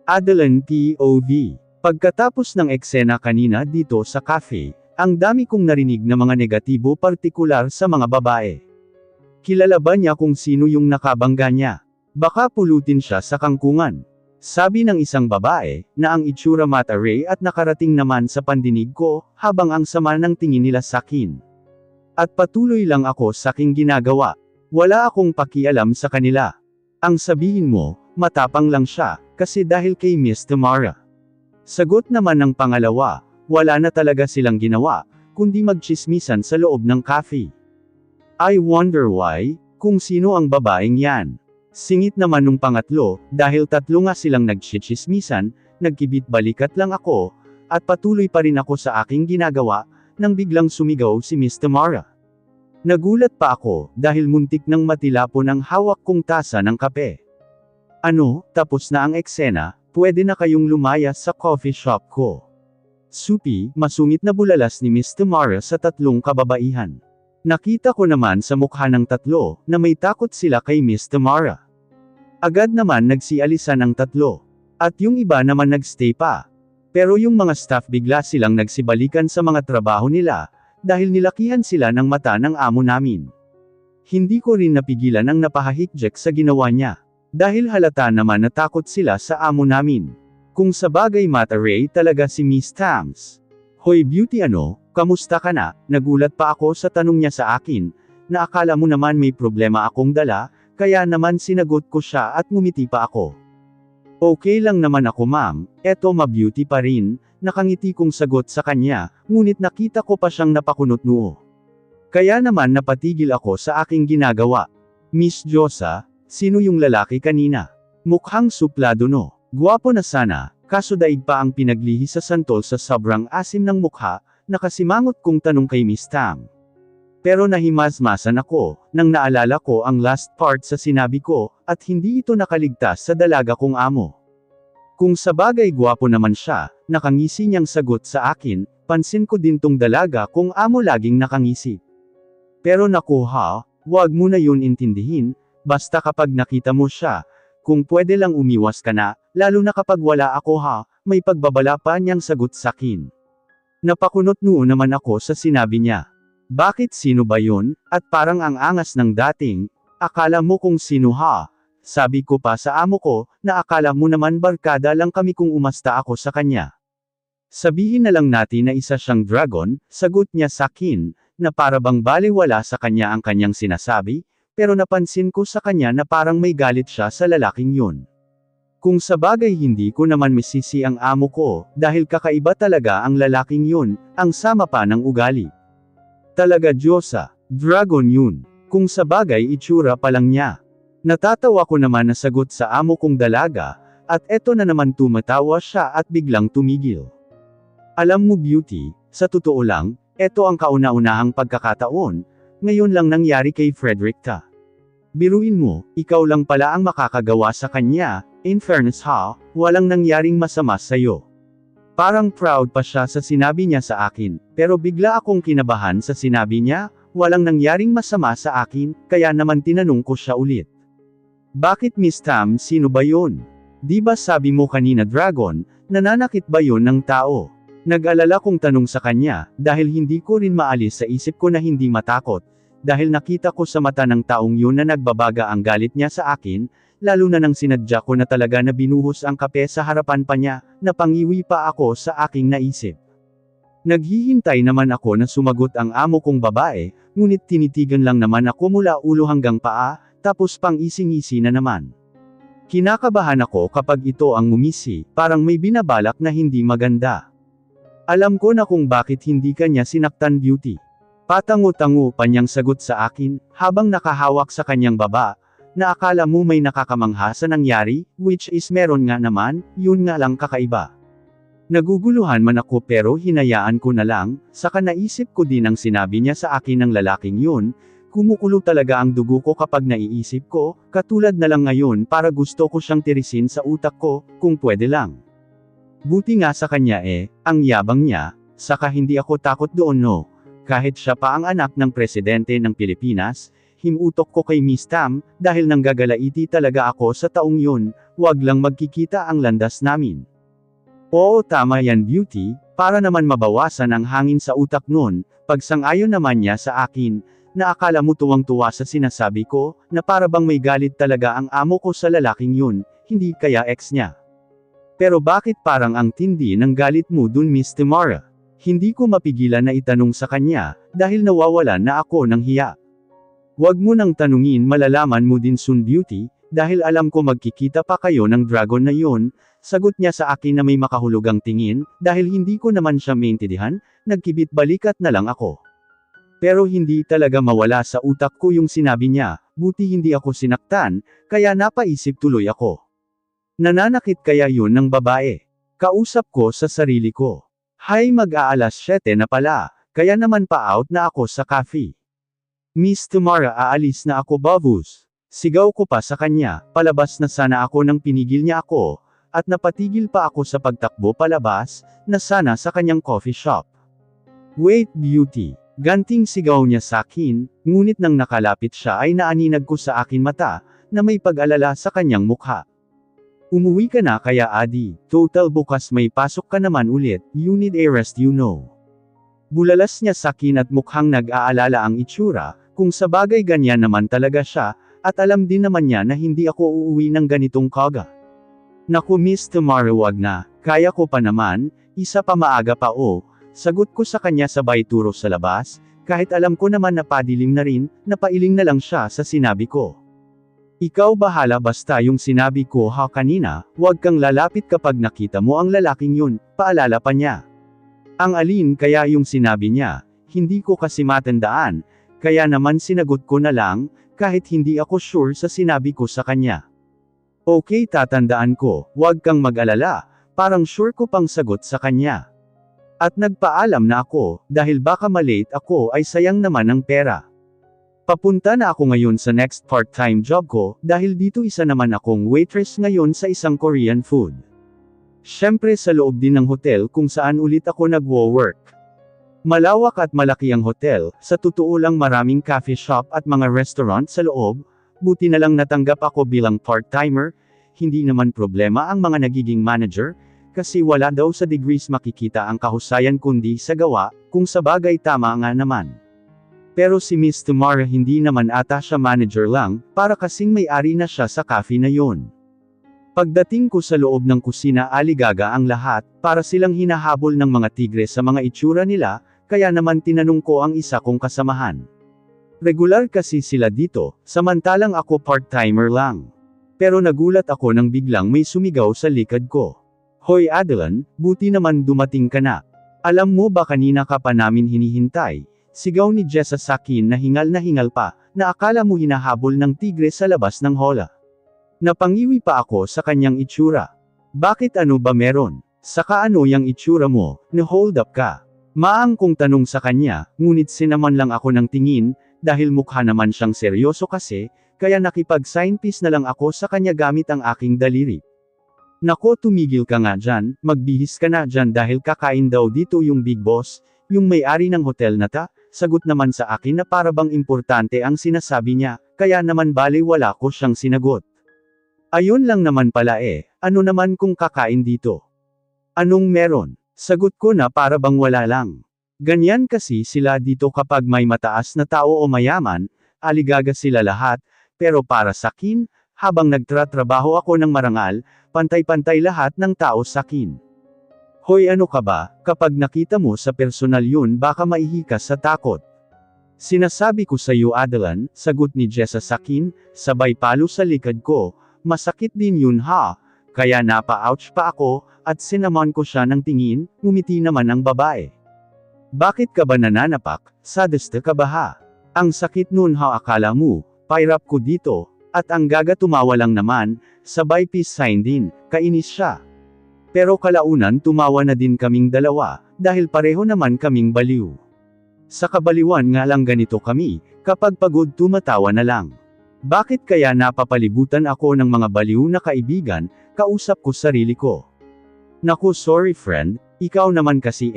Adeline POV. Pagkatapos ng eksena kanina dito sa cafe, ang dami kong narinig na mga negatibo partikular sa mga babae. Kilala ba niya kung sino yung nakabangga niya? Baka pulutin siya sa kangkungan. Sabi ng isang babae, na ang itsura mataray at nakarating naman sa pandinig ko, habang ang sama ng tingin nila sakin. At patuloy lang ako sa aking ginagawa. Wala akong pakialam sa kanila. Ang sabihin mo, matapang lang siya, kasi dahil kay Miss Tamara. Sagot naman ng pangalawa, wala na talaga silang ginawa, kundi magchismisan sa loob ng cafe. I wonder why, kung sino ang babaeng yan. Singit naman nung pangatlo, dahil tatlo nga silang nagchichismisan, nagkibit-balikat lang ako, at patuloy pa rin ako sa aking ginagawa, nang biglang sumigaw si Miss Tamara. Nagulat pa ako, dahil muntik nang matilapon ang hawak kong tasa ng kape. Ano, tapos na ang eksena, pwede na kayong lumayas sa coffee shop ko. Supi, masungit na bulalas ni Miss Tamara sa tatlong kababaihan. Nakita ko naman sa mukha ng tatlo, na may takot sila kay Miss Tamara. Agad naman nagsialisan ang tatlo. At yung iba naman nagstay pa. Pero yung mga staff bigla silang nagsibalikan sa mga trabaho nila, dahil nilakihan sila ng mata ng amo namin. Hindi ko rin napigilan ang napahahikjek sa ginawa niya. Dahil halata naman natakot sila sa amo namin. Kung sabagay mataray talaga si Miss Tams. Hoy beauty ano, kamusta ka na? Nagulat pa ako sa tanong niya sa akin, na akala mo naman may problema akong dala, kaya naman sinagot ko siya at ngumiti pa ako. Okay lang naman ako ma'am, eto ma-beauty pa rin, nakangiti kong sagot sa kanya, ngunit nakita ko pa siyang napakunot noo. Kaya naman napatigil ako sa aking ginagawa. Miss Josa, sino yung lalaki kanina? Mukhang suplado no. Guwapo na sana, kaso daig pa ang pinaglihi sa santol sa sobrang asim ng mukha, nakasimangot kong tanong kay Miss Tam. Pero nahimasmasan ako, nang naalala ko ang last part sa sinabi ko, at hindi ito nakaligtas sa dalaga kong amo. Kung sabagay guwapo naman siya, nakangisi niyang sagot sa akin, pansin ko din tong dalaga kung amo laging nakangisi. Pero naku ha, wag mo na yun intindihin, basta kapag nakita mo siya, kung pwede lang umiwas ka na, lalo na kapag wala ako ha, may pagbabala pa niyang sagot sakin. Napakunot noon naman ako sa sinabi niya. Bakit sino ba yun, at parang ang angas ng dating, akala mo kung sino ha? Sabi ko pa sa amo ko, na akala mo naman barkada lang kami kung umasta ako sa kanya. Sabihin na lang natin na isa siyang dragon, sagot niya sakin, na para bang baliwala sa kanya ang kanyang sinasabi, pero napansin ko sa kanya na parang may galit siya sa lalaking yun. Kung sabagay hindi ko naman misisi ang amo ko, dahil kakaiba talaga ang lalaking yun, ang sama pa ng ugali. Talaga Diyosa, dragon yun. Kung sabagay itsura pa lang niya. Natatawa ko naman na sagot sa amo kong dalaga, at eto na naman tumatawa siya at biglang tumigil. Alam mo beauty, sa totoo lang, eto ang kauna-unahang pagkakataon, ngayon lang nangyari kay Frederica. Biruin mo, ikaw lang pala ang makakagawa sa kanya, in fairness ha, walang nangyaring masama sa'yo. Parang proud pa siya sa sinabi niya sa akin, pero bigla akong kinabahan sa sinabi niya, walang nangyaring masama sa akin, kaya naman tinanong ko siya ulit. Bakit Miss Tam, sino ba yun? Di ba sabi mo kanina dragon, nananakit ba yun ng tao? Nag-alala kong tanong sa kanya, dahil hindi ko rin maalis sa isip ko na hindi matakot, dahil nakita ko sa mata ng taong yun na nagbabaga ang galit niya sa akin, lalo na nang sinadya ko na talaga na binuhos ang kape sa harapan pa niya, napangiwi pa ako sa aking naisip. Naghihintay naman ako na sumagot ang amo kong babae, ngunit tinitigan lang naman ako mula ulo hanggang paa, tapos pang ising-isi na naman. Kinakabahan ako kapag ito ang ngumisi, parang may binabalak na hindi maganda. Alam ko na kung bakit hindi kanya sinaktan beauty. Patango-tango pa niyang sagot sa akin, habang nakahawak sa kanyang baba, na akala mo may nakakamangha sa nangyari, which is meron nga naman, yun nga lang kakaiba. Naguguluhan man ako pero hinayaan ko na lang, saka naisip ko din ang sinabi niya sa akin ng lalaking yun, kumukulo talaga ang dugo ko kapag naiisip ko, katulad na lang ngayon para gusto ko siyang tirisin sa utak ko, kung pwede lang. Buti nga sa kanya ang yabang niya, saka hindi ako takot doon no. Kahit siya pa ang anak ng presidente ng Pilipinas, himutok ko kay Miss Tam, dahil nanggagalaiti talaga ako sa taong yun, wag lang magkikita ang landas namin. Oo tama yan Beauty, para naman mabawasan ang hangin sa utak nun, pagsang-ayon naman niya sa akin, na akala mo tuwang-tuwa sa sinasabi ko, na para bang may galit talaga ang amo ko sa lalaking yun, hindi kaya ex niya. Pero bakit parang ang tindi ng galit mo dun Miss Tamara? Hindi ko mapigilan na itanong sa kanya, dahil nawawalan na ako ng hiya. Wag mo nang tanungin malalaman mo din soon Beauty, dahil alam ko magkikita pa kayo ng dragon na yun, sagot niya sa akin na may makahulugang tingin, dahil hindi ko naman siya maintindihan, nagkibit balikat na lang ako. Pero hindi talaga mawala sa utak ko yung sinabi niya, buti hindi ako sinaktan, kaya napaisip tuloy ako. Nananakit kaya yun ng babae? Kausap ko sa sarili ko. Hay mag-aalas 7 na pala, kaya naman pa-out na ako sa cafe. Miss Tamara aalis na ako Bavus. Sigaw ko pa sa kanya, palabas na sana ako nang pinigil niya ako, at napatigil pa ako sa pagtakbo palabas, na sana sa kanyang coffee shop. Wait Beauty, ganting sigaw niya sa akin, ngunit nang nakalapit siya ay naaninag ko sa akin mata, na may pag-alala sa kanyang mukha. Umuwi ka na kaya Adi, total bukas may pasok ka naman ulit, you need a rest you know. Bulalas niya sa akin at mukhang nag-aalala ang itsura, kung sa bagay ganyan naman talaga siya, at alam din naman niya na hindi ako uuwi ng ganitong kaga. Naku Miss Tamara wag na, kaya ko pa naman, isa pa maaga pa sagot ko sa kanya sabay turo sa labas, kahit alam ko naman na padilim na rin, napailing na lang siya sa sinabi ko. Ikaw bahala basta yung sinabi ko ha kanina, huwag kang lalapit kapag nakita mo ang lalaking yun, paalala pa niya. Ang alin kaya yung sinabi niya, hindi ko kasi matandaan, kaya naman sinagot ko na lang, kahit hindi ako sure sa sinabi ko sa kanya. Okay tatandaan ko, huwag kang mag-alala, parang sure ko pang sagot sa kanya. At nagpaalam na ako, dahil baka malate ako ay sayang naman ang pera. Papunta na ako ngayon sa next part-time job ko, dahil dito isa naman akong waitress ngayon sa isang Korean food. Syempre sa loob din ng hotel kung saan ulit ako nagwo-work. Malawak at malaki ang hotel, sa totoo lang maraming cafe shop at mga restaurant sa loob, buti na lang natanggap ako bilang part-timer, hindi naman problema ang mga nagiging manager, kasi wala daw sa degrees makikita ang kahusayan kundi sa gawa, kung sa bagay tama nga naman. Pero si Miss Tamara hindi naman ata siya manager lang, para kasing may-ari na siya sa cafe na yon. Pagdating ko sa loob ng kusina aligaga ang lahat, para silang hinahabol ng mga tigre sa mga itsura nila, kaya naman tinanong ko ang isa kong kasamahan. Regular kasi sila dito, samantalang ako part-timer lang. Pero nagulat ako nang biglang may sumigaw sa likod ko. Hoy Adelan, buti naman dumating ka na. Alam mo ba kanina ka pa namin hinihintay? Sigaw ni Jessa sa akin na hingal pa, na akala mo hinahabol ng tigre sa labas ng hola. Napangiwi pa ako sa kanyang itsura. Bakit ano ba meron? Saka ano yang itsura mo, na hold up ka? Maang kong tanong sa kanya, ngunit sinaman lang ako ng tingin, dahil mukha naman siyang seryoso kasi, kaya nakipag-sign piece na lang ako sa kanya gamit ang aking daliri. Nako tumigil ka nga dyan, magbihis ka na dyan dahil kakain daw dito yung big boss, yung may-ari ng hotel na ta. Sagot naman sa akin na para bang importante ang sinasabi niya, kaya naman baliwala ko siyang sinagot. Ayun lang naman pala ano naman kung kakain dito? Anong meron? Sagot ko na para bang wala lang. Ganyan kasi sila dito kapag may mataas na tao o mayaman, aligaga sila lahat, pero para sa akin, habang nagtratrabaho ako ng marangal, pantay-pantay lahat ng tao sa akin. Hoy ano ka ba, kapag nakita mo sa personal yun baka maihi ka sa takot. Sinasabi ko sa iyo Adelan, sagot ni Jessa sa akin, sabay palo sa likod ko, masakit din yun ha, kaya napa-ouch pa ako, at sinamon ko siya ng tingin, ngumiti naman ang babae. Bakit ka ba nananapak, sadista ka ba ha? Ang sakit nun ha akala mo, pairap ko dito, at ang gaga tumawa lang naman, sabay peace sign din, kainis siya. Pero kalaunan tumawa na din kaming dalawa, dahil pareho naman kaming baliw. Sa kabaliwan nga lang ganito kami, kapag pagod tumatawa na lang. Bakit kaya napapalibutan ako ng mga baliw na kaibigan, kausap ko sarili ko. Naku sorry friend, ikaw naman kasi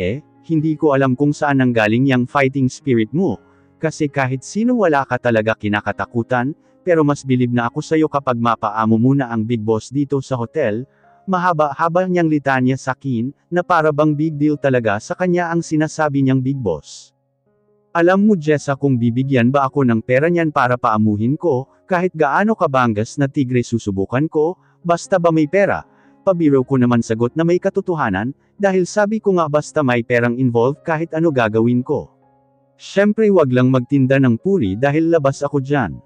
hindi ko alam kung saan nanggaling yang fighting spirit mo, Kasi kahit sino wala ka talaga kinakatakutan, pero mas bilib na ako sa'yo kapag mapaamo muna ang big boss dito sa hotel. Mahaba-haba niyang litanya sa akin, na para bang big deal talaga sa kanya ang sinasabi niyang big boss. Alam mo Jessa kung bibigyan ba ako ng pera niyan para paamuhin ko, kahit gaano kabangas na tigre susubukan ko, basta ba may pera. Pabiro ko naman sagot na may katotohanan, dahil sabi ko nga basta may perang involved kahit ano gagawin ko. Syempre wag lang magtinda ng puri dahil labas ako dyan.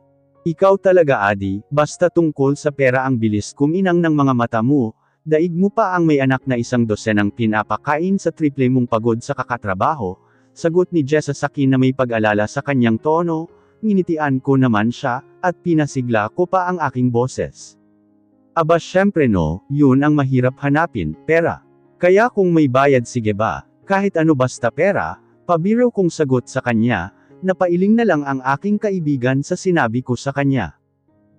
Ikaw talaga Adi, basta tungkol sa pera ang bilis kuminang ng mga mata mo, daig mo pa ang may anak na 1 dosenang pinapakain sa triple mong pagod sa kakatrabaho. Sagot ni Jessa sa akin na may pag-alala sa kanyang tono, nginitian ko naman siya, at pinasigla ko pa ang aking boses. Aba syempre no, yun ang mahirap hanapin, pera. Kaya kung may bayad sige ba, kahit ano basta pera, pabiro kong sagot sa kanya, napailing na lang ang aking kaibigan sa sinabi ko sa kanya.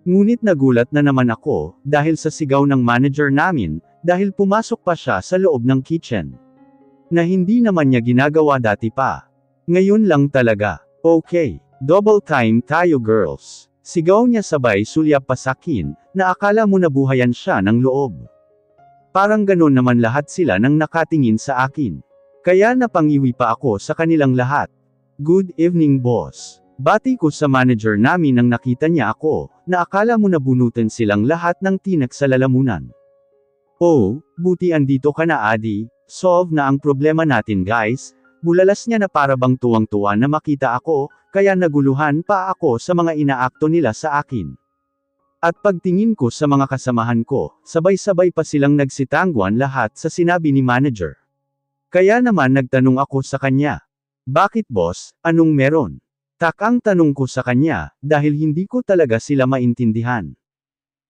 Ngunit nagulat na naman ako, dahil sa sigaw ng manager namin, dahil pumasok pa siya sa loob ng kitchen. Na hindi naman niya ginagawa dati pa. Ngayon lang talaga. Okay, double time tayo girls. Sigaw niya sabay sulyap pa sa akin, na akala mo nabuhayan siya ng loob. Parang ganon naman lahat sila nang nakatingin sa akin. Kaya napangiwi pa ako sa kanilang lahat. Good evening boss. Bati ko sa manager namin nang nakita niya ako, na akala mo nabunutan silang lahat ng tinak sa lalamunan. Oh, buti andito ka na Adi. Solve na ang problema natin guys. Bulalas niya na para bang tuwang-tuwa na makita ako, kaya naguluhan pa ako sa mga inaakto nila sa akin. At pagtingin ko sa mga kasamahan ko, sabay-sabay pa silang nagsitangguan lahat sa sinabi ni manager. Kaya naman nagtanong ako sa kanya. Bakit boss, anong meron? Takang tanong ko sa kanya, dahil hindi ko talaga sila maintindihan.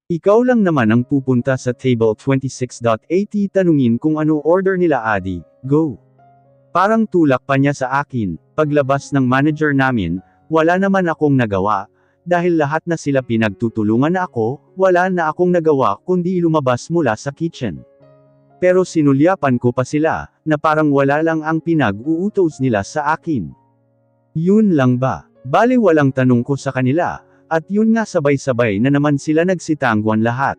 Ikaw lang naman ang pupunta sa table 26.80 tanungin kung ano order nila Adi, go. Parang tulak pa niya sa akin, paglabas ng manager namin, wala naman akong nagawa, dahil lahat na sila pinagtutulungan na ako, wala na akong nagawa kundi lumabas mula sa kitchen. Pero sinulyapan ko pa sila, na parang wala lang ang pinag-uutos nila sa akin. Yun lang ba? Bali walang tanong ko sa kanila. At yun nga sabay-sabay na naman sila nagsitangguan lahat.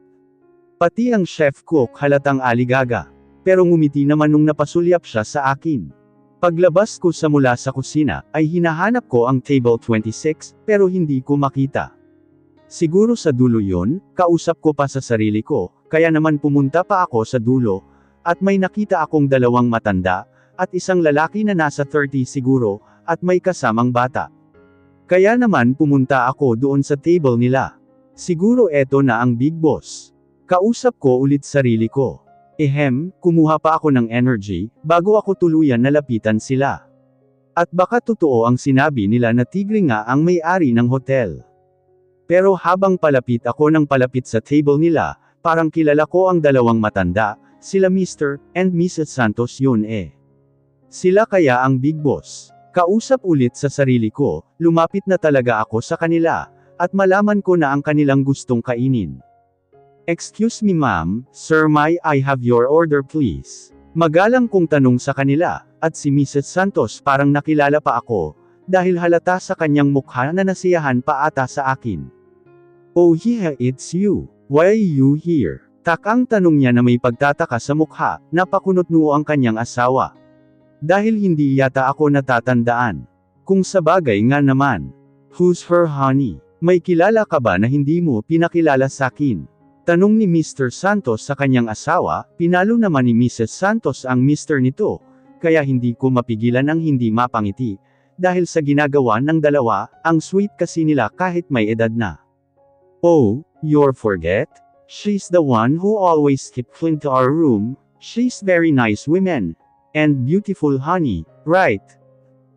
Pati ang chef cook halatang aligaga. Pero ngumiti naman nung napasulyap siya sa akin. Paglabas ko sa mula sa kusina, ay hinahanap ko ang table 26, pero hindi ko makita. Siguro sa dulo yun, kausap ko pa sa sarili ko, kaya naman pumunta pa ako sa dulo, at may nakita akong 2 matanda, at isang lalaki na nasa 30 siguro, at may kasamang bata. Kaya naman pumunta ako doon sa table nila. Siguro eto na ang big boss. Kausap ko ulit sarili ko. Kumuha pa ako ng energy, bago ako tuluyan na lapitan sila. At baka totoo ang sinabi nila na tigre nga ang may-ari ng hotel. Pero habang palapit ako ng palapit sa table nila, parang kilala ko ang 2 matanda, sila Mr. and Mrs. Santos yun Sila kaya ang big boss. Kausap ulit sa sarili ko, lumapit na talaga ako sa kanila, at malaman ko na ang kanilang gustong kainin. Excuse me ma'am, sir may I have your order please? Magalang kong tanong sa kanila, at si Mrs. Santos parang nakilala pa ako, dahil halata sa kanyang mukha na nasiyahan pa ata sa akin. Oh yeah it's you, why are you here? Takang tanong niya na may pagtataka sa mukha, napakunot-noo ang kanyang asawa. Dahil hindi yata ako natatandaan. Kung sabagay nga naman. Who's her honey? May kilala ka ba na hindi mo pinakilala sa akin? Tanong ni Mr. Santos sa kanyang asawa, pinalo naman ni Mrs. Santos ang Mr. nito, kaya hindi ko mapigilan ang hindi mapangiti, dahil sa ginagawa ng dalawa, ang sweet kasi nila kahit may edad na. Oh, you're forget? She's the one who always keep clean to our room, she's very nice woman. And beautiful honey, right?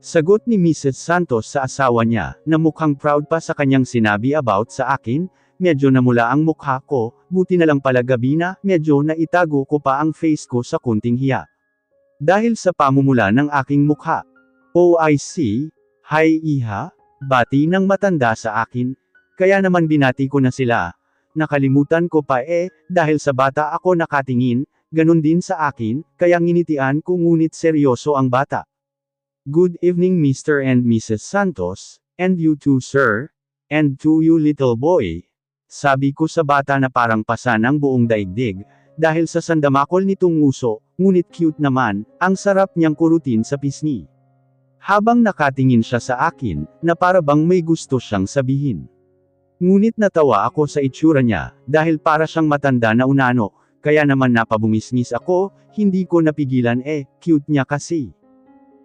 Sagot ni Mrs. Santos sa asawa niya, na mukhang proud pa sa kanyang sinabi about sa akin, medyo namula ang mukha ko, buti na lang pala gabi na, medyo naitago ko pa ang face ko sa kunting hiya. Dahil sa pamumula ng aking mukha. Oh I see, hi iha, bati ng matanda sa akin, kaya naman binati ko na sila. Nakalimutan ko pa dahil sa bata ako nakatingin, ganun din sa akin, kaya nginitian ko ngunit seryoso ang bata. Good evening Mr. and Mrs. Santos, and you too sir, and to you little boy. Sabi ko sa bata na parang pasan ang buong daigdig, dahil sa sandamakol nitong nguso, ngunit cute naman, ang sarap niyang kurutin sa pisngi. Habang nakatingin siya sa akin, na para bang may gusto siyang sabihin. Ngunit natawa ako sa itsura niya, dahil para siyang matanda na unano, kaya naman napabungisngis ako, hindi ko napigilan cute niya kasi.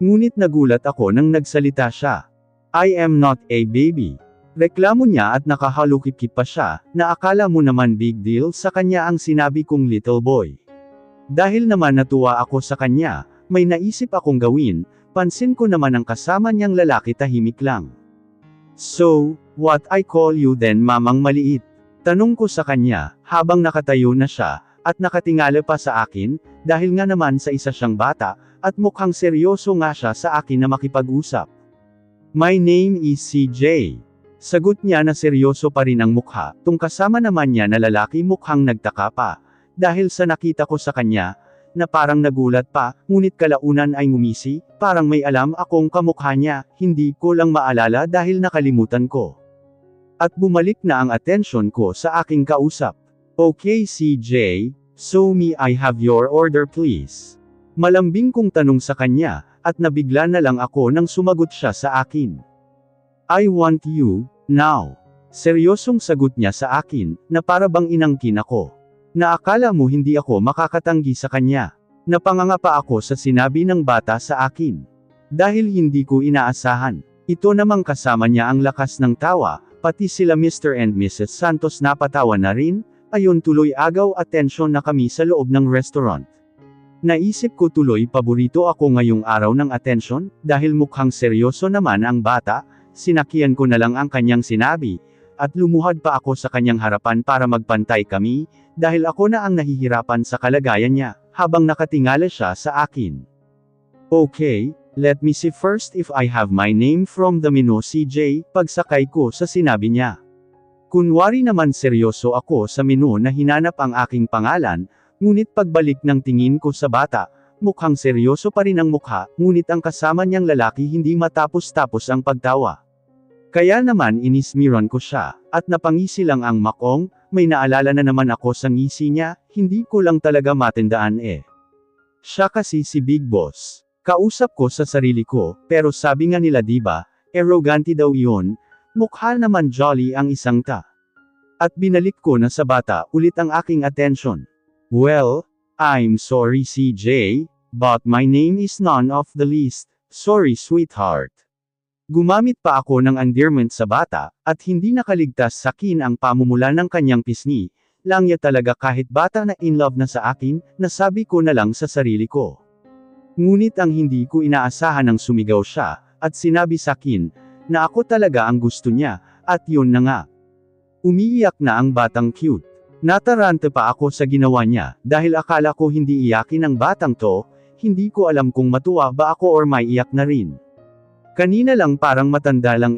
Ngunit nagulat ako nang nagsalita siya. I am not a baby. Reklamo niya at nakahalukip-kip pa siya, na akala mo naman big deal sa kanya ang sinabi kong little boy. Dahil naman natuwa ako sa kanya, may naisip akong gawin, pansin ko naman ang kasama niyang lalaki tahimik lang. So, what I call you then mamang maliit? Tanong ko sa kanya, habang nakatayo na siya, at nakatingala pa sa akin, dahil nga naman sa isa siyang bata, at mukhang seryoso nga siya sa akin na makipag-usap. My name is CJ. Sagot niya na seryoso pa rin ang mukha, tung kasama naman niya na lalaki mukhang nagtaka pa, dahil sa nakita ko sa kanya, na parang nagulat pa, ngunit kalaunan ay ngumisi, parang may alam akong kamukha niya, hindi ko lang maalala dahil nakalimutan ko. At bumalik na ang atensyon ko sa aking kausap. Okay CJ, so me I have your order please. Malambing kong tanong sa kanya, at nabigla na lang ako nang sumagot siya sa akin. I want you, now. Seryosong sagot niya sa akin, na para bang inangkin ako. Na akala mo hindi ako makakatanggi sa kanya. Napanganga ako sa sinabi ng bata sa akin. Dahil hindi ko inaasahan. Ito namang kasama niya ang lakas ng tawa, pati sila Mr. and Mrs. Santos napatawa na rin, ayon tuloy agaw atensyon na kami sa loob ng restaurant. Naisip ko tuloy paborito ako ngayong araw ng atensyon, dahil mukhang seryoso naman ang bata, sinakian ko na lang ang kanyang sinabi, at lumuhad pa ako sa kanyang harapan para magpantay kami, dahil ako na ang nahihirapan sa kalagayan niya, habang nakatingala siya sa akin. Okay, let me see first if I have my name from the menu CJ, pagsakay ko sa sinabi niya. Kunwari naman seryoso ako sa menu na hinanap ang aking pangalan, ngunit pagbalik ng tingin ko sa bata, mukhang seryoso pa rin ang mukha, ngunit ang kasama niyang lalaki hindi matapos-tapos ang pagtawa. Kaya naman inismiran ko siya, at napangisi lang ang makong, may naalala na naman ako sa ngisi niya, hindi ko lang talaga matandaan Siya kasi si Big Boss. Kausap ko sa sarili ko, pero sabi nga nila diba, arrogante daw iyon, mukha naman jolly ang isang ta. At binalik ko na sa bata ulit ang aking attention. Well, I'm sorry CJ, but my name is none of the least, sorry sweetheart. Gumamit pa ako ng endearment sa bata, at hindi nakaligtas sa akin ang pamumula ng kanyang pisngi, langya talaga kahit bata na in love na sa akin, nasabi ko na lang sa sarili ko. Ngunit ang hindi ko inaasahan ang sumigaw siya, at sinabi sa akin, na ako talaga ang gusto niya, at yun na nga. Umiiyak na ang batang cute. Natarante pa ako sa ginawa niya, dahil akala ko hindi iyakin ang batang to, hindi ko alam kung matuwa ba ako or may iyak na rin. Kanina lang parang matanda lang